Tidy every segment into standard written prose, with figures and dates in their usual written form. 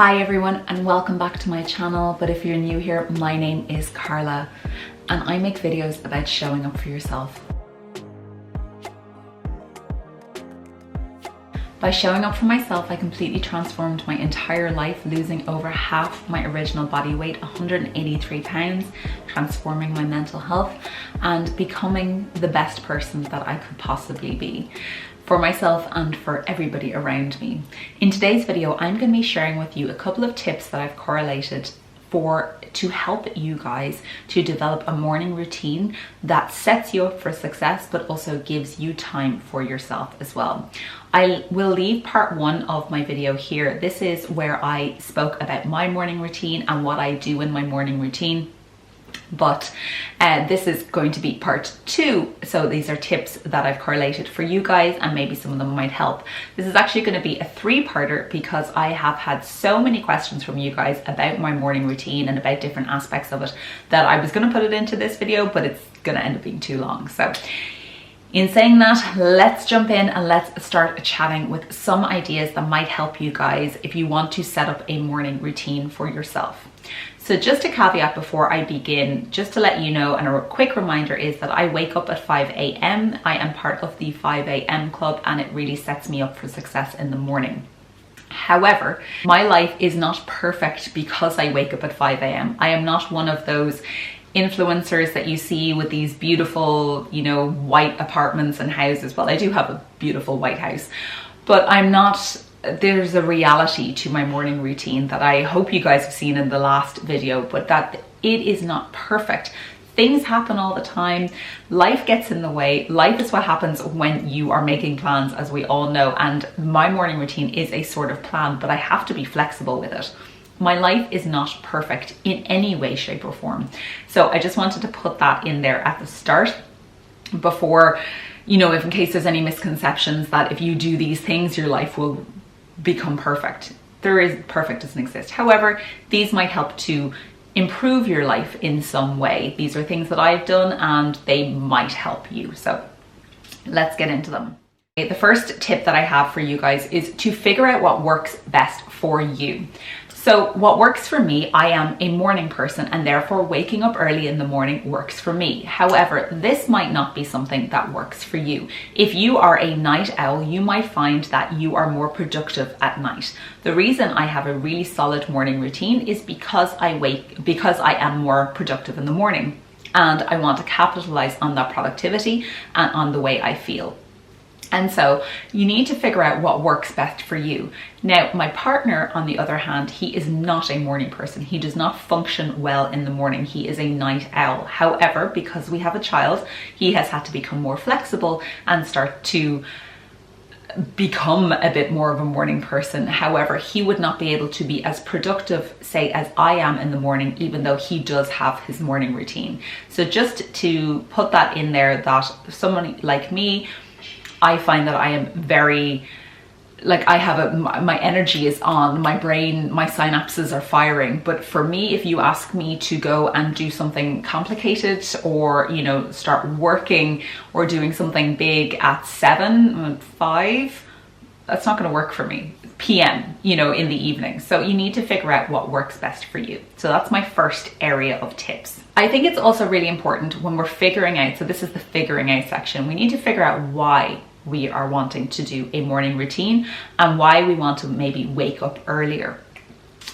Hi everyone and welcome back to my channel, but if you're new here, my name is Carla and I make videos about showing up for yourself. By showing up for myself, I completely transformed my entire life, losing over half my original body weight, 183 pounds, transforming my mental health and becoming the best person that I could possibly be for myself and for everybody around me. In today's video, I'm going to be sharing with you a couple of tips that I've correlated to help you guys to develop a morning routine that sets you up for success, but also gives you time for yourself as well. I will leave part one of my video here. This is where I spoke about my morning routine and what I do in my morning routine. But this is going to be part two. So these are tips that I've correlated for you guys and maybe some of them might help. This is actually going to be a three-parter because I have had so many questions from you guys about my morning routine and about different aspects of it that I was going to put it into this video, but it's going to end up being too long. So in saying that, let's jump in and let's start chatting with some ideas that might help you guys if you want to set up a morning routine for yourself. So just a caveat before I begin, just to let you know, and a quick reminder is that I wake up at 5 a.m. I am part of the 5 a.m. club and it really sets me up for success in the morning. However, my life is not perfect because I wake up at 5 a.m. I am not one of those influencers that you see with these beautiful, white apartments and houses. Well, I do have a beautiful white house, but I'm not. There's a reality to my morning routine that I hope you guys have seen in the last video, but that it is not perfect. Things happen all the time. Life gets in the way. Life is what happens when you are making plans, as we all know. And my morning routine is a sort of plan, but I have to be flexible with it. My life is not perfect in any way, shape or form. So I just wanted to put that in there at the start before, if in case there's any misconceptions that if you do these things, your life will become perfect. Perfect doesn't exist. However, these might help to improve your life in some way. These are things that I've done and they might help you. So let's get into them. The first tip that I have for you guys is to figure out what works best for you. So what works for me, I am a morning person and therefore waking up early in the morning works for me. However, this might not be something that works for you. If you are a night owl, you might find that you are more productive at night. The reason I have a really solid morning routine is because I am more productive in the morning and I want to capitalize on that productivity and on the way I feel. And so you need to figure out what works best for you. Now, my partner, on the other hand, he is not a morning person. He does not function well in the morning. He is a night owl. However, because we have a child, he has had to become more flexible and start to become a bit more of a morning person. However, he would not be able to be as productive, say, as I am in the morning, even though he does have his morning routine. So just to put that in there, that someone like me, I find that I am very, my energy is on, my brain, my synapses are firing. But for me, if you ask me to go and do something complicated or, start working or doing something big at 5, that's not going to work for me. PM, in the evening. So you need to figure out what works best for you. So that's my first area of tips. I think it's also really important when we're figuring out, so this is the figuring out section, we need to figure out why we are wanting to do a morning routine and why we want to maybe wake up earlier.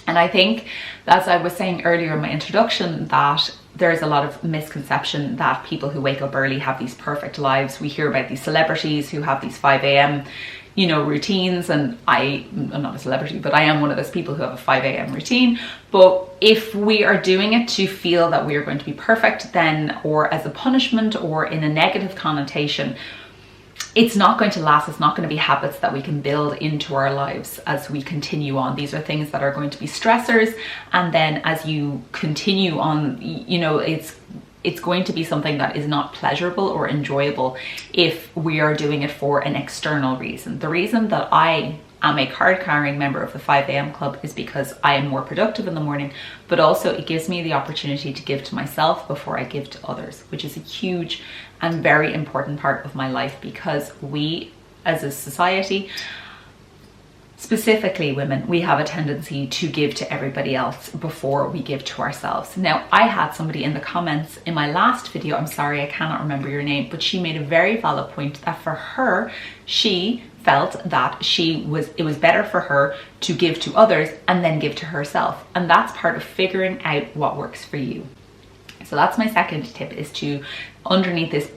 And I think, as I was saying earlier in my introduction, that there's a lot of misconception that people who wake up early have these perfect lives. We hear about these celebrities who have these 5 a.m. routines, and I'm not a celebrity, but I am one of those people who have a 5 a.m. routine. But if we are doing it to feel that we are going to be perfect, then, or as a punishment or in a negative connotation, it's not going to last. It's not going to be habits that we can build into our lives as we continue on. These are things that are going to be stressors. And then as you continue on, it's going to be something that is not pleasurable or enjoyable if we are doing it for an external reason. The reason that I am a card-carrying member of the 5 a.m. club is because I am more productive in the morning, but also it gives me the opportunity to give to myself before I give to others, which is a huge and very important part of my life because we as a society Specifically women, we have a tendency to give to everybody else before we give to ourselves. Now, I had somebody in the comments in my last video, I'm sorry, I cannot remember your name, but she made a very valid point that for her, she felt that it was better for her to give to others and then give to herself. And that's part of figuring out what works for you. So that's my second tip, is to, underneath this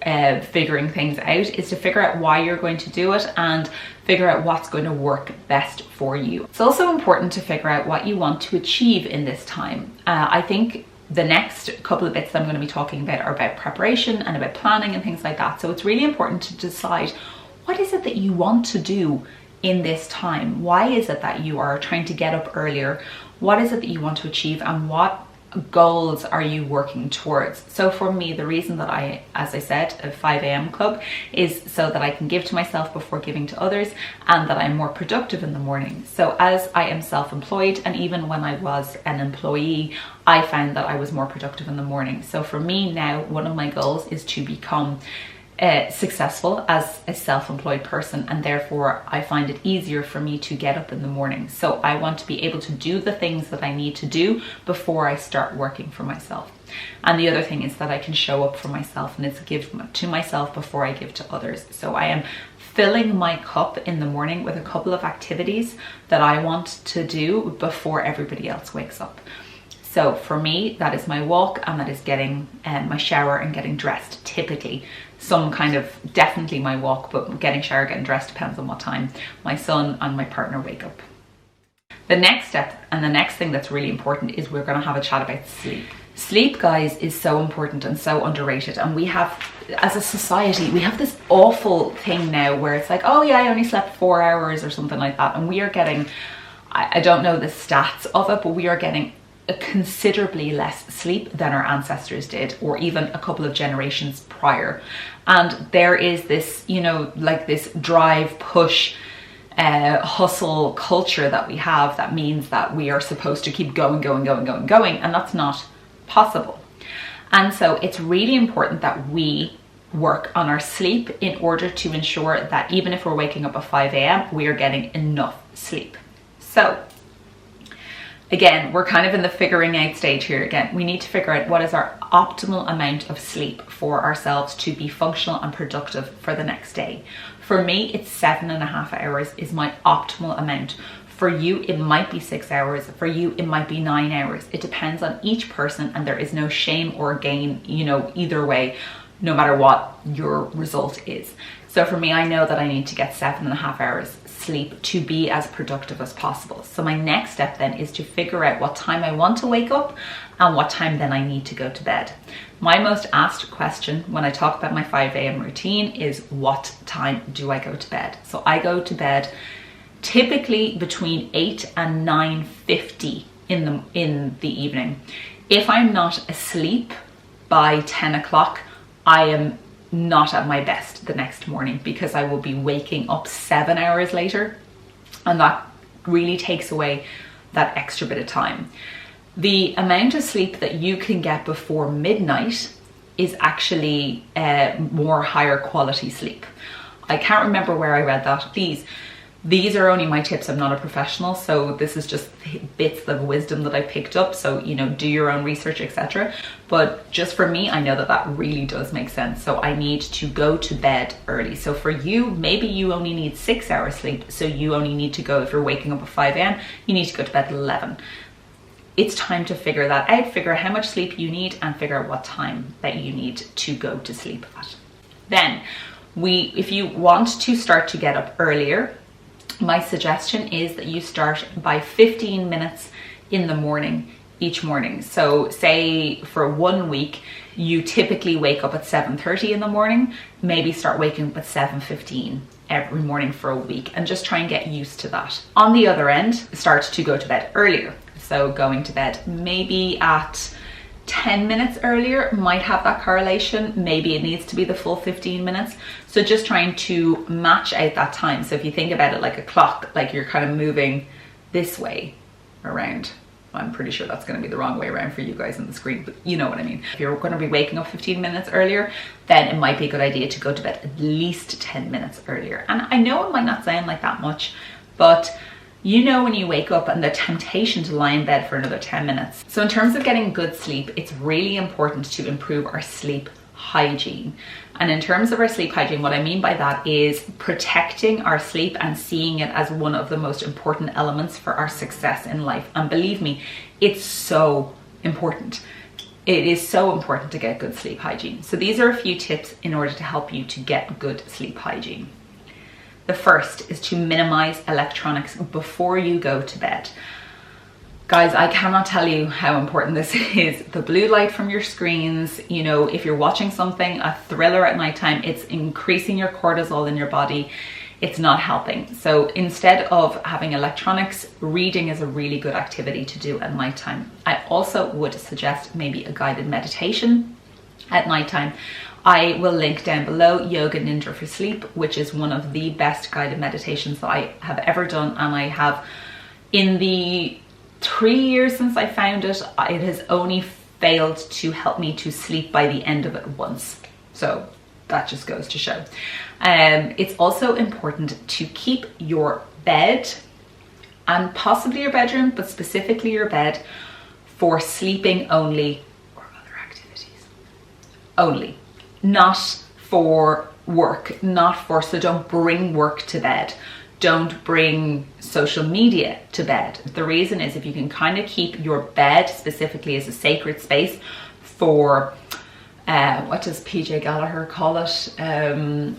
figuring things out, is to figure out why you're going to do it and figure out what's going to work best for you. It's also important to figure out what you want to achieve in this time. I think the next couple of bits that I'm going to be talking about are about preparation and about planning and things like that. So it's really important to decide, what is it that you want to do in this time? Why is it that you are trying to get up earlier? What is it that you want to achieve, and what goals are you working towards? So for me, the reason that I, as I said, a 5 a.m. club is so that I can give to myself before giving to others, and that I'm more productive in the morning. So as I am self-employed, and even when I was an employee, I found that I was more productive in the morning. So for me now, one of my goals is to become successful as a self-employed person, and therefore I find it easier for me to get up in the morning. So I want to be able to do the things that I need to do before I start working for myself. And the other thing is that I can show up for myself, and it's give to myself before I give to others. So I am filling my cup in the morning with a couple of activities that I want to do before everybody else wakes up. So for me, that is my walk, and that is getting my shower and getting dressed. Typically, some kind of, definitely my walk, but getting shower, getting dressed depends on what time my son and my partner wake up. The next step, and the next thing that's really important, is we're going to have a chat about sleep. Sleep, guys, is so important and so underrated. And we have, as a society, we have this awful thing now where it's like, oh yeah, I only slept 4 hours or something like that. And we are getting, I don't know the stats of it, but we are getting considerably less sleep than our ancestors did, or even a couple of generations prior. And there is this, you know, like this drive, push, hustle culture that we have, that means that we are supposed to keep going, and that's not possible. And so it's really important that we work on our sleep in order to ensure that even if we're waking up at 5 a.m, we are getting enough sleep. So again, we're kind of in the figuring out stage here. Again, we need to figure out what is our optimal amount of sleep for ourselves to be functional and productive for the next day. For me, it's 7.5 hours is my optimal amount. For you, it might be 6 hours. For you, it might be 9 hours. It depends on each person, and there is no shame or gain, you know, either way, no matter what your result is. So for me, I know that I need to get 7.5 hours sleep to be as productive as possible. So my next step then is to figure out what time I want to wake up and what time then I need to go to bed. My most asked question when I talk about my 5 a.m. routine is, what time do I go to bed? So I go to bed typically between 8 and 9:50 in the evening. If I'm not asleep by 10 o'clock, I am not at my best the next morning, because I will be waking up 7 hours later, and that really takes away that extra bit of time. The amount of sleep that you can get before midnight is actually more higher quality sleep. I can't remember where I read that. These are only my tips. I'm not a professional, so this is just bits of wisdom that I picked up. So, you know, do your own research, etc. But just for me, I know that that really does make sense. So I need to go to bed early. So for you, maybe you only need 6 hours sleep. So you only need to go, if you're waking up at 5 a.m, you need to go to bed at 11. It's time to figure that out, figure out how much sleep you need, and figure out what time that you need to go to sleep at. Then if you want to start to get up earlier, my suggestion is that you start by 15 minutes in the morning each morning. So say for 1 week, you typically wake up at 7:30 in the morning, maybe start waking up at 7:15 every morning for a week, and just try and get used to that. On the other end, start to go to bed earlier. So going to bed maybe at 10 minutes earlier might have that correlation. Maybe it needs to be the full 15 minutes. So just trying to match out that time. So if you think about it like a clock, like you're kind of moving this way around. I'm pretty sure that's going to be the wrong way around for you guys on the screen, but you know what I mean. If you're going to be waking up 15 minutes earlier, then it might be a good idea to go to bed at least 10 minutes earlier. And I know it might not sound like that much, but You know when you wake up and the temptation to lie in bed for another 10 minutes. So in terms of getting good sleep, it's really important to improve our sleep hygiene. And in terms of our sleep hygiene, what I mean by that is protecting our sleep and seeing it as one of the most important elements for our success in life. And believe me, it's so important. It is so important to get good sleep hygiene. So these are a few tips in order to help you to get good sleep hygiene. The first is to minimize electronics before you go to bed. Guys, I cannot tell you how important this is. The blue light from your screens, you know, if you're watching something, a thriller at nighttime, it's increasing your cortisol in your body. It's not helping. So instead of having electronics, reading is a really good activity to do at nighttime. I also would suggest maybe a guided meditation at nighttime. I will link down below Yoga Nidra for Sleep, which is one of the best guided meditations that I have ever done. And I have, in the 3 years since I found it, it has only failed to help me to sleep by the end of it once. So that just goes to show. It's also important to keep your bed and possibly your bedroom, but specifically your bed, for sleeping only or other activities. Only. Not for work, so don't bring work to bed. Don't bring social media to bed. The reason is if you can kind of keep your bed specifically as a sacred space for, what does PJ Gallagher call it?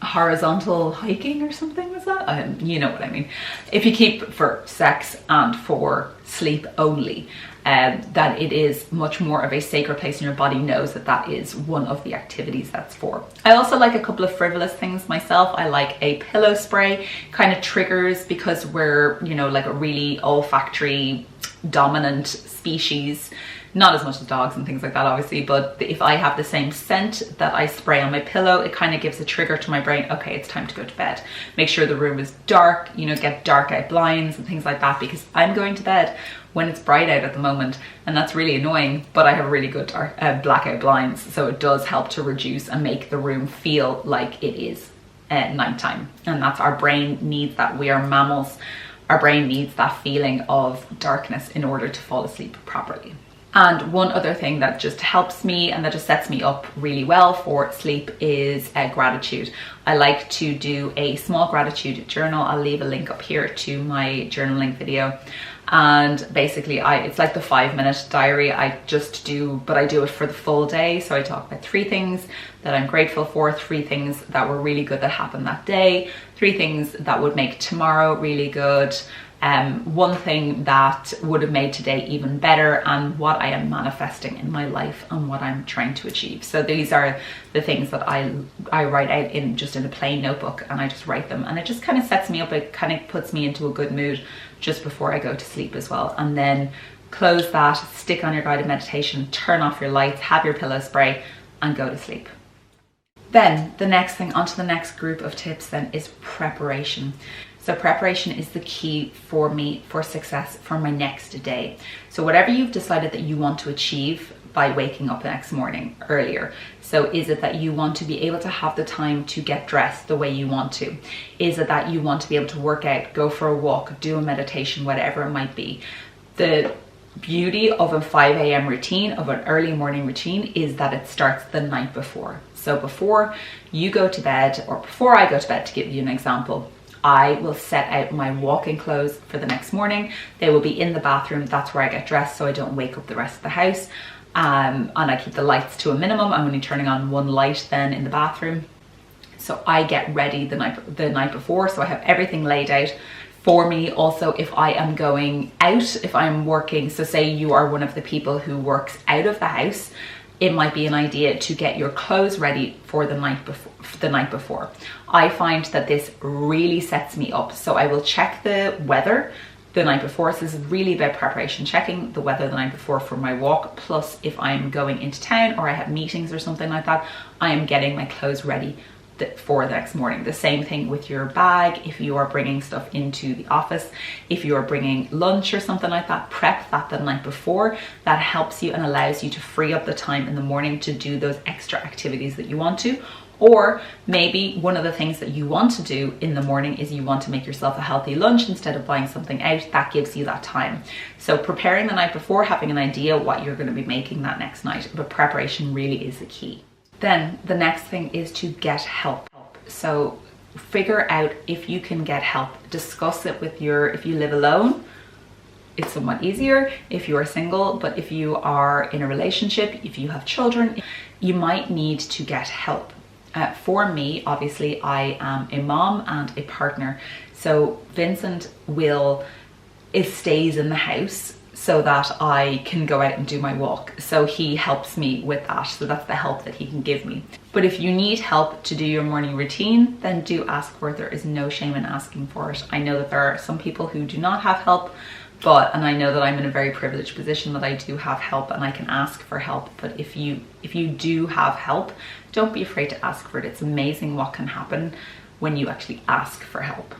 Horizontal hiking or something, was that? You know what I mean. If you keep for sex and for sleep only, that it is much more of a sacred place, and your body knows that that is one of the activities that's for. I also like a couple of frivolous things myself. I like a pillow spray, kind of triggers, because we're, you know, like a really olfactory dominant species. Not as much as dogs and things like that, obviously, but if I have the same scent that I spray on my pillow, it kind of gives a trigger to my brain. Okay, it's time to go to bed. Make sure the room is dark, you know, get dark out blinds and things like that, because I'm going to bed when it's bright out at the moment, and that's really annoying, but I have really good blackout blinds, so it does help to reduce and make the room feel like it is nighttime. And that's, our brain needs that. We are mammals. Our brain needs that feeling of darkness in order to fall asleep properly. And one other thing that just helps me and that just sets me up really well for sleep is gratitude. I like to do a small gratitude journal. I'll leave a link up here to my journaling video. And basically it's like the 5-minute diary. I just do, but I do it for the full day. So I talk about 3 things that I'm grateful for, 3 things that were really good that happened that day, 3 things that would make tomorrow really good, 1 thing that would have made today even better, and what I am manifesting in my life and what I'm trying to achieve. So these are the things that I write out in just in a plain notebook, and I just write them, and it just kind of sets me up. It kind of puts me into a good mood just before I go to sleep as well. And then close that, stick on your guided meditation, turn off your lights, have your pillow spray, and go to sleep. Then the next thing, onto the next group of tips then, is preparation. So preparation is the key for me for success for my next day. So whatever you've decided that you want to achieve by waking up the next morning earlier. So is it that you want to be able to have the time to get dressed the way you want to? Is it that you want to be able to work out, go for a walk, do a meditation, whatever it might be? The beauty of a 5 a.m. routine, of an early morning routine, is that it starts the night before. So before you go to bed, or before I go to bed, to give you an example, I will set out my walking clothes for the next morning. They will be in the bathroom. That's where I get dressed so I don't wake up the rest of the house. And I keep the lights to a minimum. I'm only turning on 1 light then in the bathroom. So I get ready the night before. So I have everything laid out for me. Also, if I am going out, if I'm working, so say you are one of the people who works out of the house, it might be an idea to get your clothes ready for the night before. I find that this really sets me up. So I will check the weather the night before. So this is really about preparation, checking the weather the night before for my walk. Plus, if I'm going into town or I have meetings or something like that, I am getting my clothes ready for the next morning. The same thing with your bag. If you are bringing stuff into the office, if you are bringing lunch or something like that, prep that the night before. That helps you and allows you to free up the time in the morning to do those extra activities that you want to, Or maybe one of the things that you want to do in the morning is you want to make yourself a healthy lunch instead of buying something out. That gives you that time. So preparing the night before, having an idea what you're going to be making that next night, but preparation really is the key. Then the next thing is to get help. So figure out if you can get help. Discuss it with if you live alone, it's somewhat easier if you are single, but if you are in a relationship, if you have children, you might need to get help. For me, obviously, I am a mom and a partner. So Vincent stays in the house so that I can go out and do my walk. So he helps me with that. So that's the help that he can give me. But if you need help to do your morning routine, then do ask for it. There is no shame in asking for it. I know that there are some people who do not have help, and I know that I'm in a very privileged position that I do have help and I can ask for help. But if you do have help, don't be afraid to ask for it. It's amazing what can happen when you actually ask for help.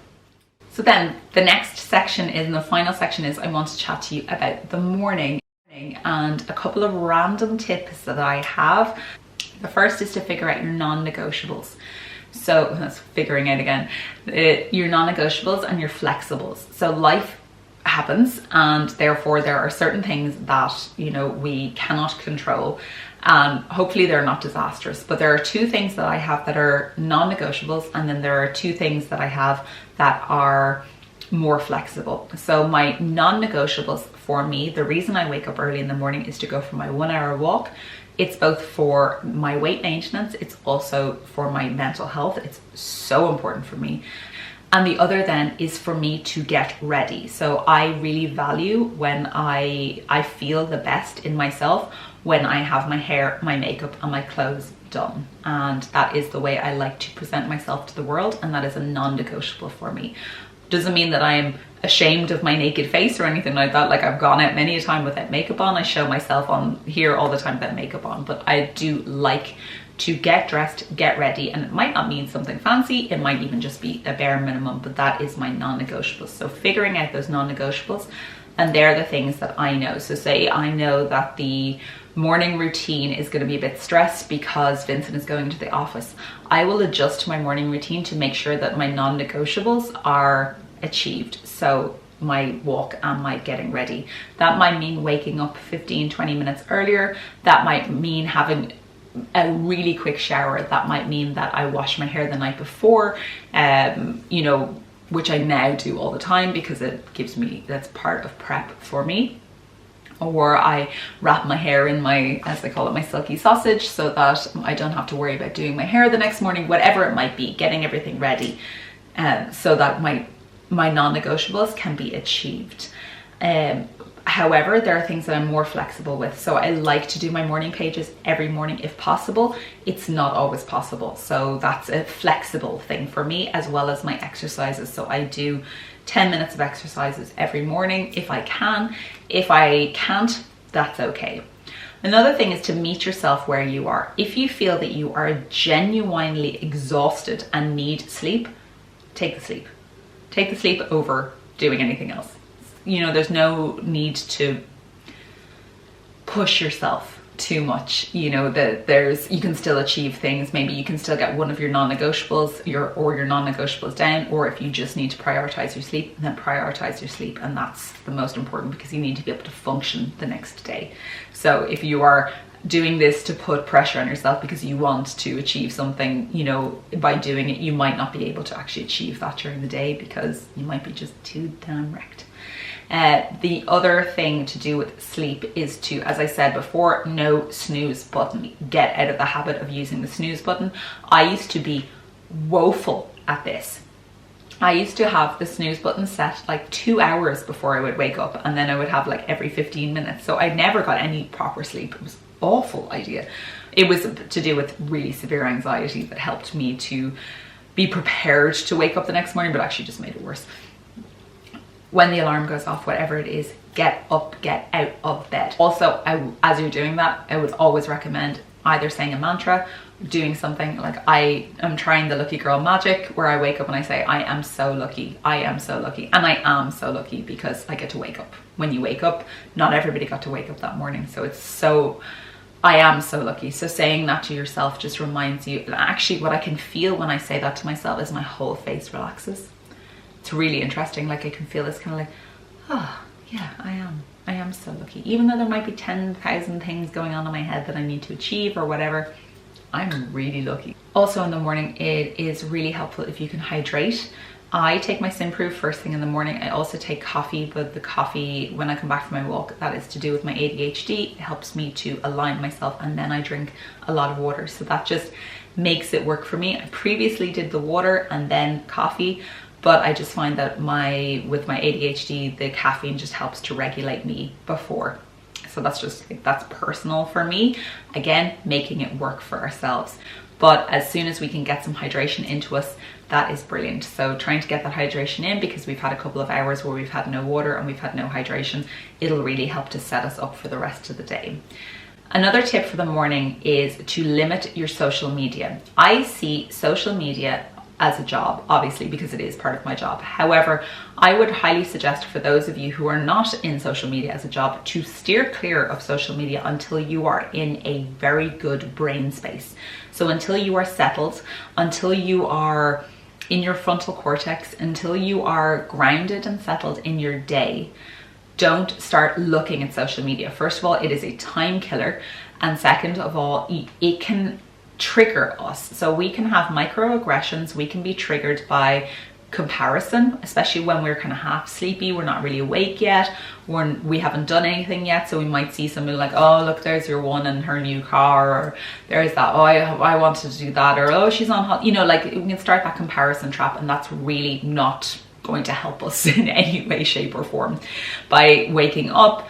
So then the next section and the final section is I want to chat to you about the morning and a couple of random tips that I have. The first is to figure out your non-negotiables. So that's figuring out again, your non-negotiables and your flexibles. So life happens, and therefore there are certain things that we cannot control, and hopefully they're not disastrous. But there are two things that I have that are non-negotiables, and then there are two things that I have that are more flexible. So my non-negotiables for me, the reason I wake up early in the morning is to go for my 1 hour walk. It's both for my weight maintenance, it's also for my mental health. It's so important for me. And the other then is for me to get ready. So I really value when I feel the best in myself when I have my hair, my makeup and my clothes done. And that is the way I like to present myself to the world, and that is a non-negotiable for me. Doesn't mean that I'm ashamed of my naked face or anything like that. Like, I've gone out many a time without makeup on. I show myself on here all the time without makeup on, but I do like to get dressed, get ready, and it might not mean something fancy, it might even just be a bare minimum, but that is my non-negotiables. So figuring out those non-negotiables, and they're the things that I know. So say I know that the morning routine is going to be a bit stressed because Vincent is going to the office. I will adjust my morning routine to make sure that my non-negotiables are achieved. So my walk and my getting ready. That might mean waking up 15-20 minutes earlier. That might mean having a really quick shower. That might mean that I wash my hair the night before, which I now do all the time because that's part of prep for me. Or I wrap my hair in my, as I call it, my silky sausage, so that I don't have to worry about doing my hair the next morning, whatever it might be, getting everything ready, so that my non-negotiables can be achieved. However, there are things that I'm more flexible with. So I like to do my morning pages every morning if possible. It's not always possible. So that's a flexible thing for me, as well as my exercises. So I do 10 minutes of exercises every morning if I can. If I can't, that's okay. Another thing is to meet yourself where you are. If you feel that you are genuinely exhausted and need sleep, take the sleep. Take the sleep over doing anything else. There's no need to push yourself too much. You can still achieve things. Maybe you can still get one of your non-negotiables or your non-negotiables down, or if you just need to prioritize your sleep, then prioritize your sleep. And that's the most important, because you need to be able to function the next day. So if you are doing this to put pressure on yourself because you want to achieve something, by doing it, you might not be able to actually achieve that during the day because you might be just too damn wrecked. The other thing to do with sleep is to, as I said before, no snooze button. Get out of the habit of using the snooze button. I used to be woeful at this. I used to have the snooze button set like 2 hours before I would wake up, and then I would have like every 15 minutes. So I never got any proper sleep. It was an awful idea. It was to do with really severe anxiety that helped me to be prepared to wake up the next morning, but actually just made it worse. When the alarm goes off, whatever it is, get up, get out of bed. Also, as you're doing that, I would always recommend either saying a mantra, doing something like I am trying the lucky girl magic, where I wake up and I say, I am so lucky, I am so lucky. And I am so lucky because I get to wake up. When you wake up, not everybody got to wake up that morning. So it's so I am so lucky. So saying that to yourself just reminds you, and actually what I can feel when I say that to myself is my whole face relaxes. It's really interesting. Like I can feel this kind of like, oh yeah, I am so lucky. Even though there might be 10,000 things going on in my head that I need to achieve or whatever, I'm really lucky. Also in the morning, it is really helpful if you can hydrate. I take my Simproof first thing in the morning. I also take coffee, but the coffee when I come back from my walk, that is to do with my ADHD. It helps me to align myself, and then I drink a lot of water. So that just makes it work for me. I previously did the water and then coffee, but I just find that with my ADHD, the caffeine just helps to regulate me before. So that's personal for me. Again, making it work for ourselves. But as soon as we can get some hydration into us, that is brilliant. So trying to get that hydration in, because we've had a couple of hours where we've had no water and we've had no hydration, it'll really help to set us up for the rest of the day. Another tip for the morning is to limit your social media. I see social media as a job, obviously, because it is part of my job. However, I would highly suggest for those of you who are not in social media as a job to steer clear of social media until you are in a very good brain space. So until you are settled, until you are in your frontal cortex, until you are grounded and settled in your day, don't start looking at social media. First of all, it is a time killer. And second of all, it can trigger us. So we can have microaggressions. We can be triggered by comparison, especially when we're kind of half sleepy, we're not really awake yet, we haven't done anything yet. So we might see somebody like, oh look, there's your one and her new car, or there's that, oh I wanted to do that, or oh she's on hot, you know, like we can start that comparison trap, and that's really not going to help us in any way, shape or form. By waking up,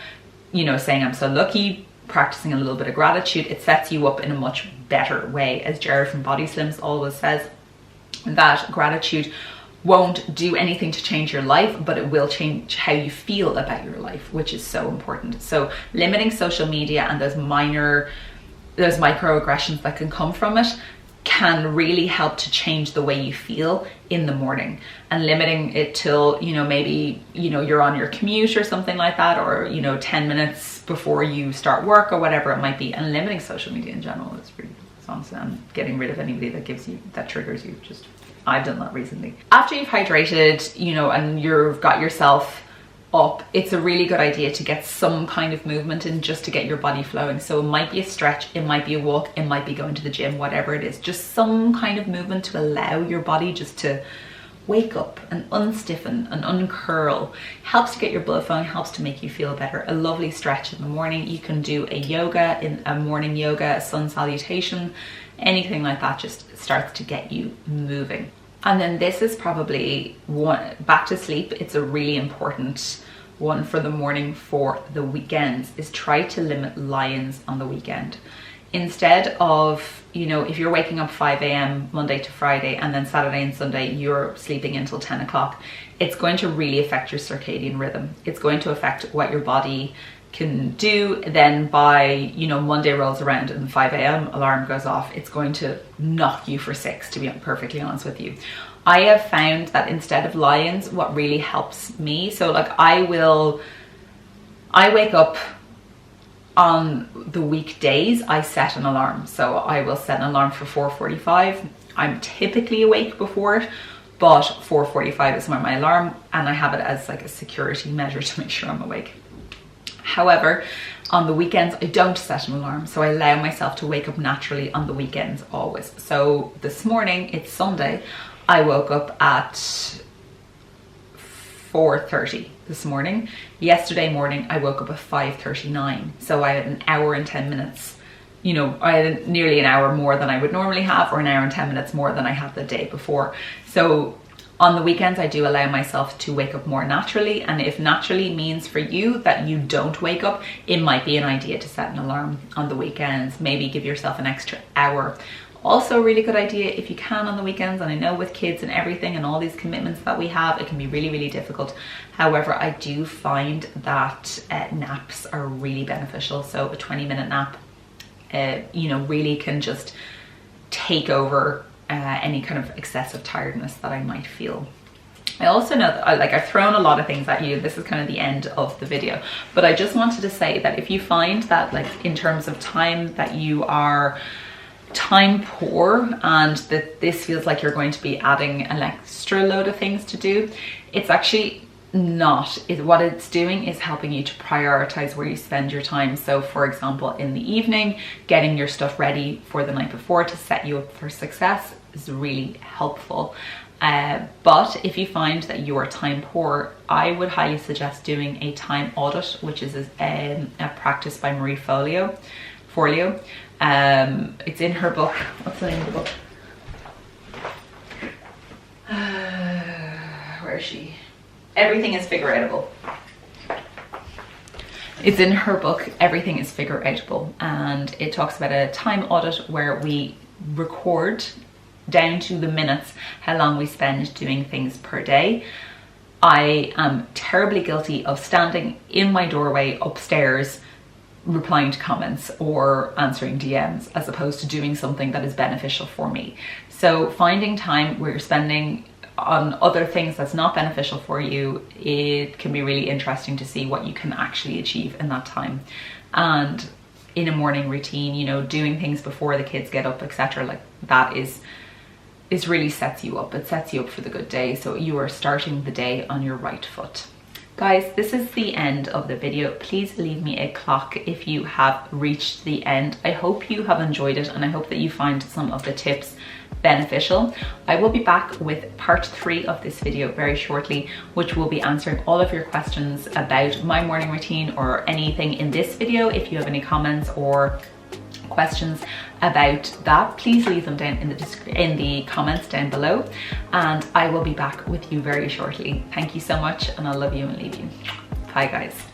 you know, saying I'm so lucky, practicing a little bit of gratitude, it sets you up in a much better way. As Jared from Body Slims always says, that gratitude won't do anything to change your life, but it will change how you feel about your life, which is so important. So limiting social media and those microaggressions that can come from it can really help to change the way you feel in the morning, and limiting it till, you know, maybe, you know, you're on your commute or something like that, or, you know, 10 minutes before you start work or whatever it might be. And limiting social media in general is really, honestly, and getting rid of anybody that triggers you. Just, I've done that recently. After you've hydrated, you know, and you've got yourself up, it's a really good idea to get some kind of movement in, just to get your body flowing. So it might be a stretch, it might be a walk, it might be going to the gym, whatever it is, just some kind of movement to allow your body just to wake up and unstiffen and uncurl. Helps to get your blood flowing, helps to make you feel better. A lovely stretch in the morning. You can do a morning yoga, a sun salutation, anything like that just starts to get you moving. And then this is probably one, back to sleep. It's a really important one for the morning. For the weekends is try to limit lie-ins on the weekend. Instead of, you know, if you're waking up 5 a.m. Monday to Friday and then Saturday and Sunday you're sleeping until 10 o'clock, it's going to really affect your circadian rhythm. It's going to affect what your body can do. Then by, you know, Monday rolls around and the 5 a.m. alarm goes off, it's going to knock you for six, to be perfectly honest with you. I have found that instead of lie-ins, what really helps me, so like I wake up on the weekdays, I set an alarm. So I will set an alarm for 4:45. I'm typically awake before it, but 4:45 is my alarm, and I have it as like a security measure to make sure I'm awake. However, on the weekends, I don't set an alarm, so I allow myself to wake up naturally on the weekends always. So this morning, it's Sunday, I woke up at 4:30 this morning. Yesterday morning, I woke up at 5:39. So I had an hour and 10 minutes, you know, I had nearly an hour more than I would normally have, or an hour and 10 minutes more than I had the day before. So on the weekends, I do allow myself to wake up more naturally. And if naturally means for you that you don't wake up, it might be an idea to set an alarm on the weekends. Maybe give yourself an extra hour. Also a really good idea if you can on the weekends, and I know with kids and everything and all these commitments that we have, it can be really, really difficult. However, I do find that naps are really beneficial. So a 20-minute nap, you know, really can just take over any kind of excessive tiredness that I might feel. I also know that I've thrown a lot of things at you. This is kind of the end of the video, but I just wanted to say that if you find that, like, in terms of time, that you are time poor and that this feels like you're going to be adding an extra load of things to do, it's actually not. What it's doing is helping you to prioritize where you spend your time. So for example, in the evening, getting your stuff ready for the night before to set you up for success is really helpful. But if you find that you are time poor, I would highly suggest doing a time audit, which is a practice by Marie Forleo. It's in her book. What's the name of the book? Where is she? Everything is Figure Outable. It's in her book, Everything is Figure Outable, and it talks about a time audit where we record down to the minutes how long we spend doing things per day. I am terribly guilty of standing in my doorway upstairs replying to comments or answering DMs as opposed to doing something that is beneficial for me. So finding time where you're spending on other things that's not beneficial for you, it can be really interesting to see what you can actually achieve in that time. And in a morning routine, you know, doing things before the kids get up, etc., like that is really sets you up. It sets you up for the good day, so you are starting the day on your right foot. Guys, this is the end of the video. Please leave me a clock if you have reached the end. I hope you have enjoyed it, and I hope that you find some of the tips beneficial. I will be back with part 3 of this video very shortly, which will be answering all of your questions about my morning routine or anything in this video. If you have any comments or questions about that, please leave them down in the comments down below, and I will be back with you very shortly. Thank you so much, and I love you and leave you. Bye guys.